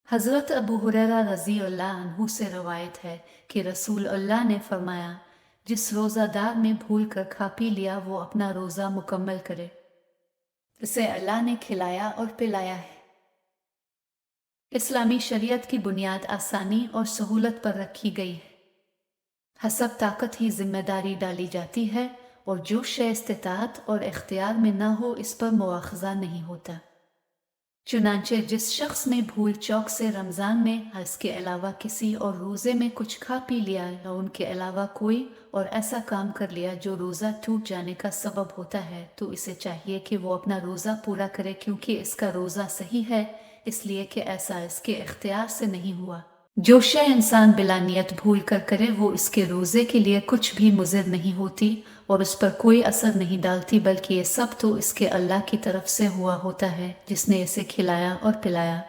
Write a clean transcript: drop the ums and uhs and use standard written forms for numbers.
हज़रत अबू हुरैरा रज़ी अल्लाह अन्हु से रवायत है कि रसूल अल्लाह ने फरमाया, जिस रोज़ादार ने भूल कर खा पी लिया वो अपना रोज़ा मुकम्मल करे, इसे अल्लाह ने खिलाया और पिलाया है। इस्लामी शरीयत की बुनियाद आसानी और सहूलत पर रखी गई है। हसब ताकत ही जिम्मेदारी डाली जाती है और जो शय इस्तिताअत और इख्तियार में न हो इस पर मुआखज़ा नहीं होता। चुनांचे जिस शख्स ने भूल चौक से रमज़ान में इसके अलावा किसी और रोज़े में कुछ खा पी लिया या उनके अलावा कोई और ऐसा काम कर लिया जो रोज़ा टूट जाने का सबब होता है, तो इसे चाहिए कि वो अपना रोज़ा पूरा करे, क्योंकि इसका रोज़ा सही है, इसलिए कि ऐसा इसके इख्तियार से नहीं हुआ। जो शय इंसान बिला नियत भूल कर करे वो इसके रोज़े के लिए कुछ भी मुज़िर नहीं होती और उस पर कोई असर नहीं डालती, बल्कि ये सब तो इसके अल्लाह की तरफ से हुआ होता है जिसने इसे खिलाया और पिलाया।